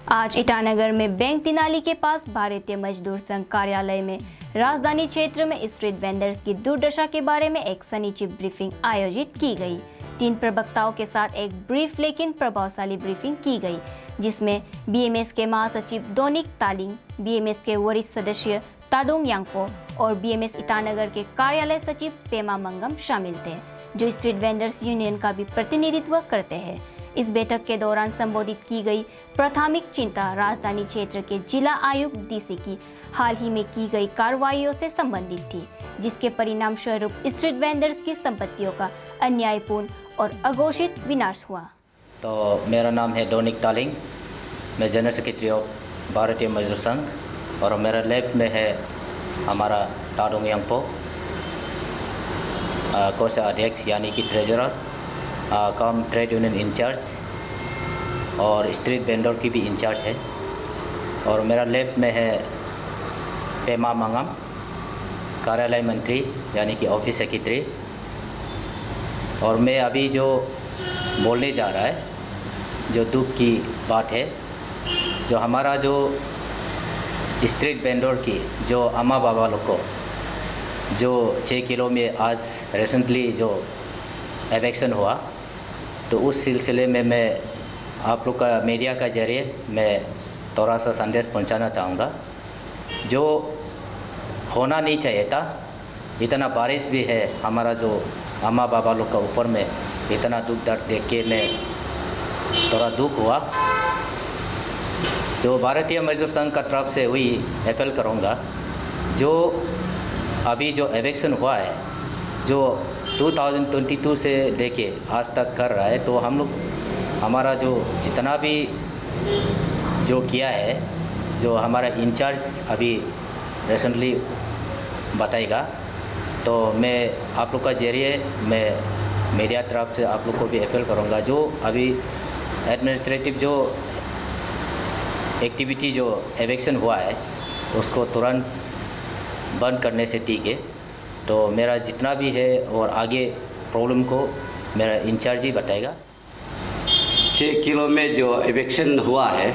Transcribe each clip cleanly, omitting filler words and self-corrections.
आज ईटानगर में बैंक तिनाली के पास भारतीय मजदूर संघ कार्यालय में राजधानी क्षेत्र में स्ट्रीट वेंडर्स की दुर्दशा के बारे में एक सनीची ब्रीफिंग आयोजित की गई। 3 प्रवक्ताओं के साथ एक ब्रीफ लेकिन प्रभावशाली ब्रीफिंग की गई, जिसमें बीएमएस के महासचिव डोनिक तालिंग, बीएमएस के वरिष्ठ सदस्य तादोंग यांगपो और बीएमएस ईटानगर के कार्यालय सचिव पेमा मंगम शामिल थे, जो स्ट्रीट वेंडर्स यूनियन का भी प्रतिनिधित्व करते हैं। इस बैठक के दौरान संबोधित की गई प्राथमिक चिंता राजधानी क्षेत्र के जिला आयुक्त डीसी की हाल ही में की गई कार्रवाइयों से संबंधित थी, जिसके परिणाम स्वरूप स्ट्रीट वेंडर्स की संपत्तियों का अन्यायपूर्ण और अघोषित विनाश हुआ। तो मेरा नाम है डोनिक तालिंग, मैं जनरल सेक्रेटरी ऑफ भारतीय मजदूर संघ, और मेरा लैब में है हमारा तादोंग यांगपो, कोषाध्यक्ष यानी कि ट्रेजरर, कम ट्रेड यूनियन इंचार्ज और स्ट्रीट वेंडर की भी इंचार्ज है, और मेरा लैब में है पेमा मंगम, कार्यालय मंत्री यानी कि ऑफिस सेक्रेटरी। और मैं अभी जो बोलने जा रहा है, जो दुख की बात है, जो हमारा जो स्ट्रीट वेंडर की जो अम्मा बाबा लोग को जो 6 किलो में आज रिसेंटली जो एवेक्शन हुआ, तो उस सिलसिले में मैं आप लोग का मीडिया का जरिए मैं थोड़ा सा संदेश पहुंचाना चाहूँगा। जो होना नहीं चाहिए था, इतना बारिश भी है, हमारा जो अम्मा बाबा लोग का ऊपर में इतना दुख दर्द देख के मैं थोड़ा दुख हुआ। जो भारतीय मजदूर संघ का तरफ से हुई अपील करूँगा, जो अभी जो एवेक्शन हुआ है, जो 2022 से लेके आज तक कर रहा है, तो हम लोग हमारा जो जितना भी जो किया है, जो हमारा इंचार्ज अभी रिसेंटली बताएगा, तो मैं आप लोग का जरिए मैं मीडिया तरफ से आप लोग को भी अपील करूँगा, जो अभी एडमिनिस्ट्रेटिव जो एक्टिविटी जो एवेक्शन हुआ है उसको तुरंत बंद करने से ठीक है। तो मेरा जितना भी है और आगे प्रॉब्लम को मेरा इंचार्ज ही बताएगा। 6 किलो में जो एविक्शन हुआ है,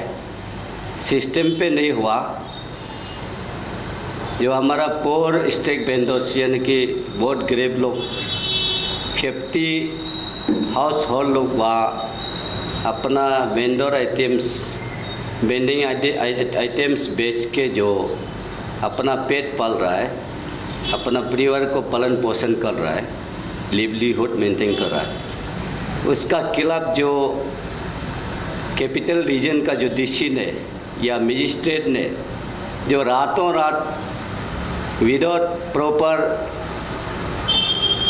सिस्टम पे नहीं हुआ। जो हमारा पोर स्ट्रीट वेंडर्स यानी कि बहुत गरीब लोग 50 हाउस होल्ड लोग वहाँ अपना वेंडर आइटम्स वेंडिंग आइटम्स बेच के जो अपना पेट पाल रहा है, अपना परिवार को पालन पोषण कर रहा है, लिवलीहुड मेंटेन कर रहा है, उसका खिलाफ जो कैपिटल रीजन का जो डीसी ने या मजिस्ट्रेट ने जो रातों रात without proper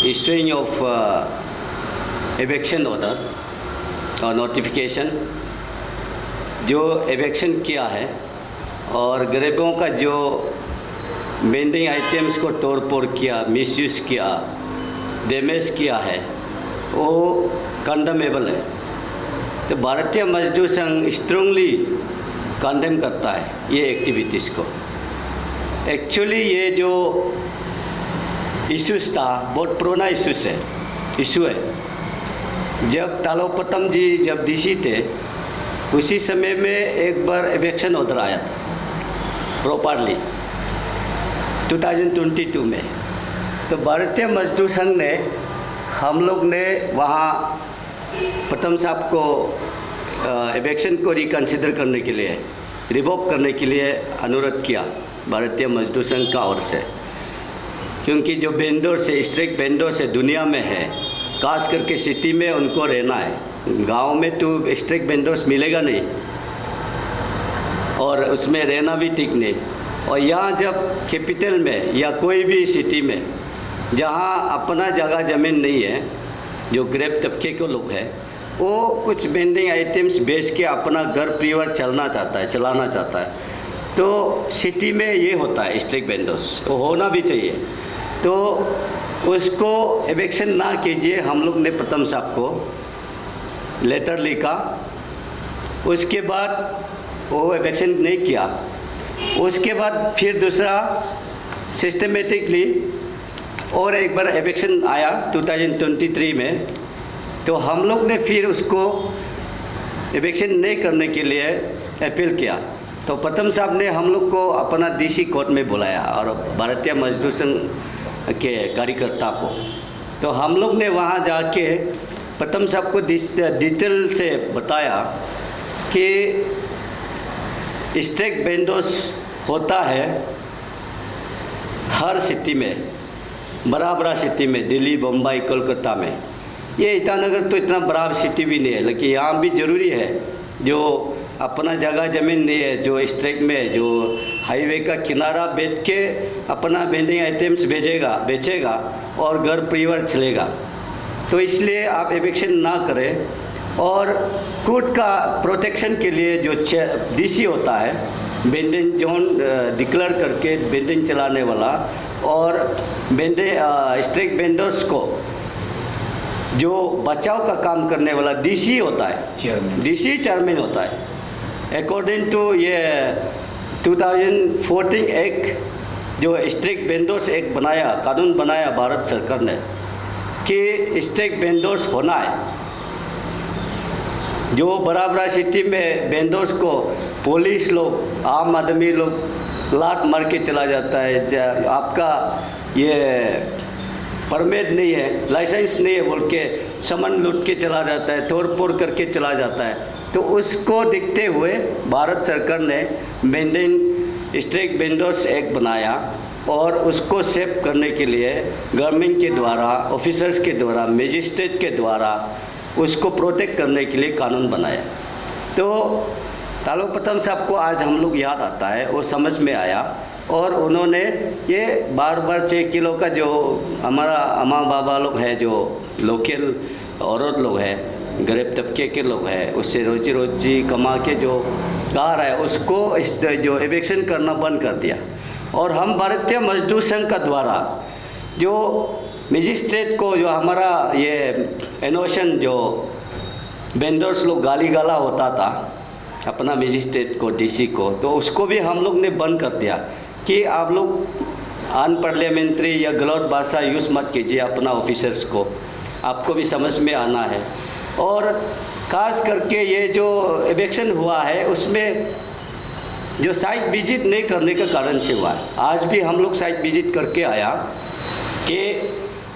issuing of eviction order और नोटिफिकेशन जो एवेक्शन किया है, और गरीबों का जो वेंडिंग आइटम्स को तोड़ फोड़ किया, मिसयूज़ किया, डैमेज किया है, वो कंडेमेबल है। तो भारतीय मजदूर संघ स्ट्रांगली कंडेम करता है ये एक्टिविटीज़ को। एक्चुअली ये जो इश्यूज़ था बहुत पुराना इशू है। जब तालोपतम जी जब डीसी थे, उसी समय में एक बार एवेक्शन ऑर्डर आया था प्रॉपरली 2022 में। तो भारतीय मजदूर संघ ने हम लोग ने वहाँ प्रथम साहब को एवेक्शन को रिकन्सिडर करने के लिए, रिवोक करने के लिए अनुरोध किया भारतीय मजदूर संघ का ओर से, क्योंकि जो वेंडर से स्ट्रीट वेंडर से दुनिया में है, खास करके सिटी में उनको रहना है। गांव में तो स्ट्रीट वेंडर्स मिलेगा नहीं और उसमें रहना भी ठीक नहीं। और यहाँ जब कैपिटल में या कोई भी सिटी में जहाँ अपना जगह ज़मीन नहीं है, जो गरीब तबके के लोग हैं, वो कुछ वेंडिंग आइटम्स बेच के अपना घर परिवार चलाना चाहता है, तो सिटी में ये होता है स्ट्रीट वेंडर्स, वो होना भी चाहिए। तो उसको एवेक्शन ना कीजिए, हम लोग ने प्रथम साहब को लेटर लिखा। उसके बाद वो एवेक्शन नहीं किया। उसके बाद फिर दूसरा सिस्टमेटिकली और एक बार एवेक्शन आया 2023 में, तो हम लोग ने फिर उसको एविक्शन नहीं करने के लिए अपील किया। तो प्रथम साहब ने हम लोग को अपना डीसी कोर्ट में बुलाया और भारतीय मजदूर संघ के कार्यकर्ता को। तो हम लोग ने वहाँ जाके प्रथम साहब को डिटेल से बताया कि स्ट्रीट वेंडर्स होता है हर सिटी में, बड़ा बड़ा सिटी में, दिल्ली, बम्बई, कोलकाता में। ये ईटानगर तो इतना बड़ा सिटी भी नहीं है, लेकिन यहाँ भी ज़रूरी है। जो अपना जगह ज़मीन नहीं है, जो स्ट्रीट में, जो हाईवे का किनारा बैठ के अपना वेंडिंग आइटम्स बेचेगा और घर परिवार चलेगा। तो इसलिए आप एविक्शन ना करें। और कोर्ट का प्रोटेक्शन के लिए जो डीसी होता है, वेंडिंग जोन डिक्लेयर करके वेंडिंग चलाने वाला, और स्ट्रीट वेंडर्स को जो बचाव का काम करने वाला डीसी होता है, डीसी चेयरमैन होता है। अकॉर्डिंग टू ये 2014 एक्ट, जो स्ट्रीट वेंडर्स एक्ट बनाया, कानून बनाया भारत सरकार ने कि स्ट्रीट वेंडर्स होना है। जो बड़ा बड़ा सिटी में वेंडर्स को पुलिस लोग, आम आदमी लोग लात मार के चला जाता है, आपका ये परमिट नहीं है, लाइसेंस नहीं है बोल के सामान लूट के चला जाता है, तोड़ फोड़ करके चला जाता है। तो उसको देखते हुए भारत सरकार ने वेंडिंग स्ट्रीट वेंडर्स एक्ट बनाया और उसको सेव करने के लिए गवर्नमेंट के द्वारा, ऑफिसर्स के द्वारा, मजिस्ट्रेट के द्वारा उसको प्रोटेक्ट करने के लिए कानून बनाया। तो तालो प्रथम साहब को आज हम लोग याद आता है, वो समझ में आया और उन्होंने ये बार 6 किलो का जो हमारा अम्मा बाबा लोग हैं, जो लोकल औरत लोग हैं, गरीब तबके के लोग हैं, उससे रोजी कमा के जो गा रहा है, उसको जो एविक्शन करना बंद कर दिया। और हम भारतीय मजदूर संघ का द्वारा जो मजिस्ट्रेट को, जो हमारा ये इनोवेशन, जो वेंडर्स लोग गाली गाला होता था अपना मजिस्ट्रेट को, डीसी को, तो उसको भी हम लोग ने बंद कर दिया कि आप लोग अनपार्लियामेंट्री या गलत भाषा यूज़ मत कीजिए अपना ऑफिसर्स को, आपको भी समझ में आना है। और ख़ास करके ये जो इलेक्शन हुआ है उसमें जो साइट विजिट नहीं करने के कारण से हुआ है। आज भी हम लोग साइट विजिट करके आया कि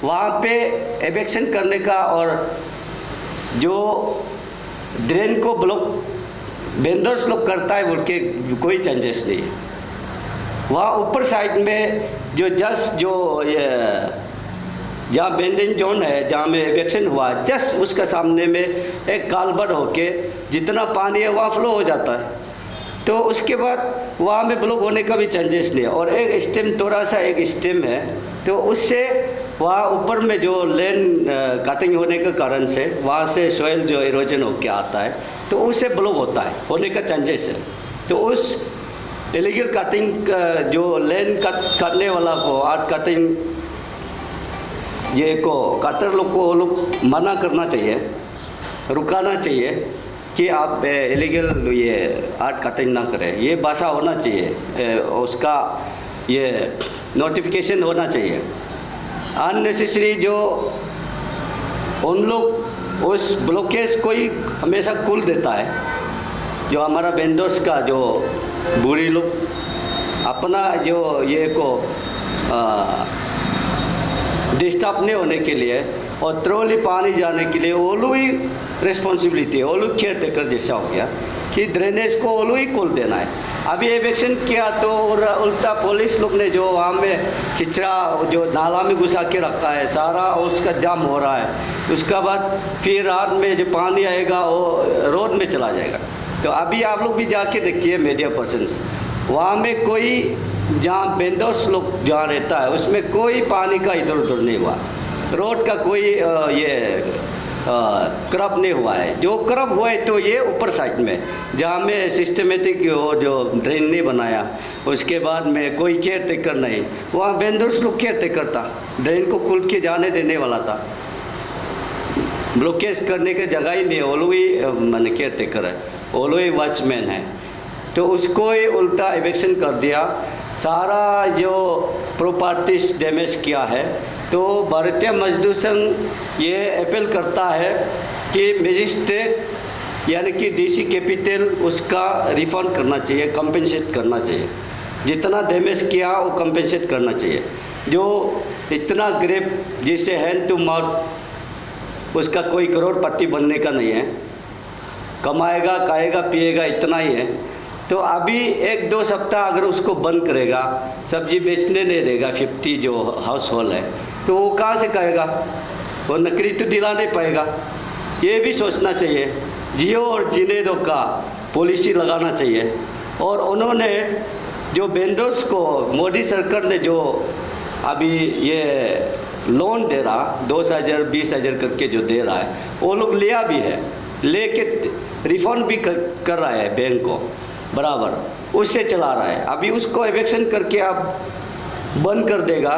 वहाँ पे इलेक्शन करने का और जो ड्रेन को ब्लॉक वेंडर्स लोग करता है बोल के कोई चांसेस नहीं है। वहाँ ऊपर साइड में जो ये जहाँ वेंडिंग जोन है, जहाँ में इलेक्शन हुआ, जस्ट उसका सामने में एक कालबट होके जितना पानी है वहाँ फ्लो हो जाता है। तो उसके बाद वहाँ में ब्लॉक होने का भी चांसेस नहीं है। और एक स्टेम, थोड़ा सा एक स्टेम है, तो उससे वहाँ ऊपर में जो लैंड कटिंग होने के कारण से वहाँ से सॉइल जो इरोजन होके आता है, तो उससे ब्लॉक होता है, होने का चांसेस है। तो उस इलीगल कटिंग जो लैंड काटने वाला को, आर्ट कटिंग ये को कटर लोग को लोग मना करना चाहिए, रुकाना चाहिए कि आप इलीगल ये आर्ट कटिंग ना करें। ये भाषा होना चाहिए, उसका ये नोटिफिकेशन होना चाहिए। अननेसेसरी जो उन लोग उस ब्लॉकेज को ही हमेशा खोल देता है, जो हमारा वेंडर्स का जो बुरी लोग अपना जो ये को डिस्टर्ब नहीं होने के लिए और ट्रॉली पानी जाने के लिए वो लोग ही रिस्पॉन्सिबिलिटी है, वो लोग केयर टेकर जैसा हो गया कि ड्रेनेज को वो लोग ही खोल देना है। अभी इलेक्शन किया तो उल्टा पुलिस लोग ने जो वहाँ में खिचरा जो नाला में घुसा के रखा है, सारा उसका जाम हो रहा है। उसका बाद फिर रात में जो पानी आएगा वो रोड में चला जाएगा। तो अभी आप लोग भी जाके देखिए मीडिया पर्सन्स, वहाँ में कोई जहाँ वेंडर्स लोग जहाँ रहता है उसमें कोई पानी का इधर उधर नहीं हुआ, रोड का कोई ये क्रब नहीं हुआ है। जो क्रब हुआ है तो ये ऊपर साइड में जहाँ में सिस्टमेटिक जो ड्रेन नहीं बनाया, उसके बाद में कोई केयर टेकर नहीं, वहाँ वेंडर्स लोग केयर टेकर था, ड्रेन को खुल के जाने देने वाला था, ब्लॉकेज करने की जगह ही नहीं है, वो लोग ही मैंने केयर टेकर है, वो लोग ही वॉचमैन है। तो उसको ही उल्टा इलेक्शन कर दिया, सारा जो प्रॉपर्टीज डैमेज किया है। तो भारतीय मजदूर संघ ये अपील करता है कि मजिस्ट्रेट यानी कि डीसी कैपिटल उसका रिफंड करना चाहिए, कंपेंसेट करना चाहिए। जितना डैमेज किया वो कंपेंसेट करना चाहिए। जो इतना ग्रेप जैसे हैंड टू माउथ, उसका कोई करोड़पति बनने का नहीं है, कमाएगा खाएगा पिएगा इतना ही है। तो अभी 1-2 सप्ताह अगर उसको बंद करेगा, सब्जी बेचने नहीं देगा 50 जो हाउस होल्ड है, तो वो कहाँ से करेगा? वो नौकरी तो दिला नहीं पाएगा। ये भी सोचना चाहिए। जियो और जीने दो का पॉलिसी लगाना चाहिए। और उन्होंने जो वेंडर्स को मोदी सरकार ने जो अभी ये लोन दे रहा 10,000 20,000 करके जो दे रहा है, वो लोग लिया भी है, लेके रिफंड भी कर रहा है बैंक को बराबर, उससे चला रहा है। अभी उसको एविक्शन करके आप बंद कर देगा।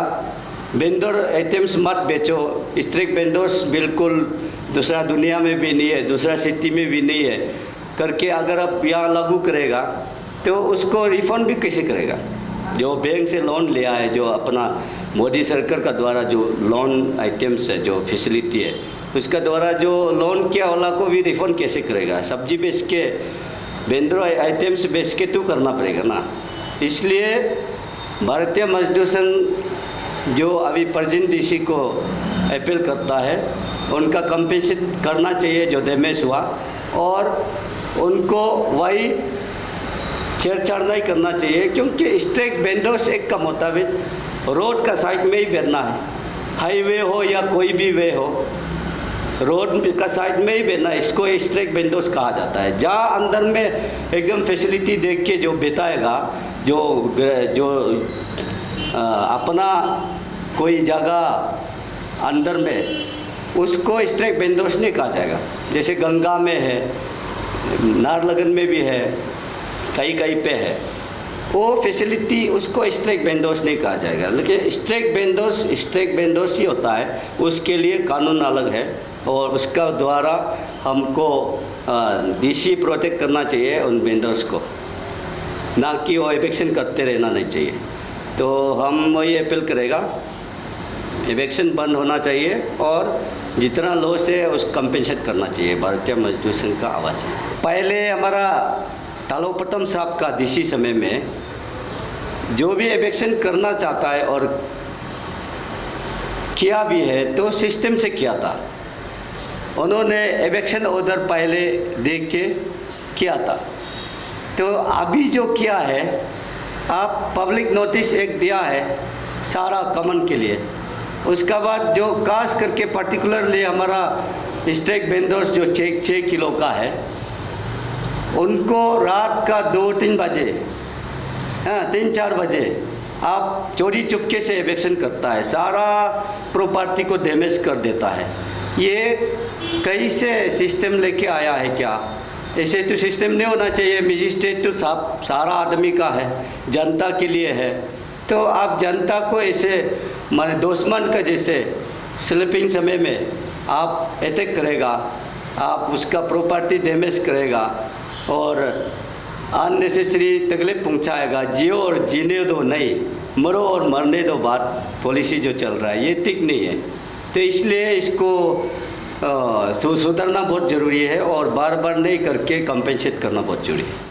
वेंडर आइटम्स मत बेचो। स्ट्रीट वेंडर्स बिल्कुल दूसरा दुनिया में भी नहीं है, दूसरा सिटी में भी नहीं है करके अगर आप यहाँ लागू करेगा तो उसको रिफंड भी कैसे करेगा? जो बैंक से लोन लिया है, जो अपना मोदी सरकार का द्वारा जो लोन आइटम्स है, जो फैसिलिटी है, उसका द्वारा जो लोन किया वाला को भी रिफंड कैसे करेगा? सब्जी बेच के, वेंडर आइटम्स बेच के तो करना पड़ेगा ना। इसलिए भारतीय मजदूर संघ जो अभी प्रेजेंट डीसी को अपील करता है, उनका कंपेंसेट करना चाहिए जो डैमेज हुआ, और उनको वही छेड़छाड़ नहीं करना चाहिए। क्योंकि स्ट्रीट वेंडर्स एक्ट का मुताबिक रोड का साइड में ही बेचना है, हाईवे हो या कोई भी वे हो, रोड का साइड में ही बेचना है। इसको स्ट्रीट वेंडर्स कहा जाता है। जहाँ अंदर में एकदम फैसिलिटी देख के जो बेचाएगा, जो अपना कोई जगह अंदर में, उसको स्ट्रीट वेंडर्स नहीं कहा जाएगा। जैसे गंगा में है, नाहरलगुन में भी है, कहीं कहीं पे है, वो फैसिलिटी उसको स्ट्रीट वेंडर्स नहीं कहा जाएगा। लेकिन स्ट्रीट वेंडर्स ही होता है, उसके लिए कानून अलग है और उसका द्वारा हमको डीसी प्रोटेक्ट करना चाहिए उन वेंडर्स को, ना कि वो एविक्शन करते रहना नहीं चाहिए। तो हम वही अपील करेगा, एविक्शन बंद होना चाहिए और जितना लॉस है उस कंपेंसेट करना चाहिए। भारतीय मजदूर संघ का आवाज़ है। पहले हमारा तालोपट्टम साहब का डीसी समय में जो भी एविक्शन करना चाहता है और किया भी है तो सिस्टम से किया था। उन्होंने एविक्शन ऑर्डर पहले देख के किया था। तो अभी जो किया है, आप पब्लिक नोटिस एक दिया है सारा कॉमन के लिए, उसका बाद जो खास करके पर्टिकुलरली हमारा स्ट्रीट वेंडर्स जो 6 किलो का है, उनको रात का 2-3 बजे, 3-4 बजे आप चोरी चुपके से एविक्शन करता है, सारा प्रॉपर्टी को डैमेज कर देता है। ये कैसे सिस्टम लेके आया है? क्या ऐसे तो सिस्टम नहीं होना चाहिए। मजिस्ट्रेट तो सारा आदमी का है, जनता के लिए है। तो आप जनता को ऐसे माने दुश्मन का जैसे स्लीपिंग समय में आप अटैक करेगा, आप उसका प्रॉपर्टी डैमेज करेगा और अननेसेसरी तकलीफ पहुंचाएगा। जियो और जीने दो नहीं, मरो और मरने दो बात पॉलिसी जो चल रहा है, ये ठीक नहीं है। तो इसलिए इसको सुधरना बहुत ज़रूरी है और बार बार नहीं करके कंपेंसेट करना बहुत ज़रूरी है।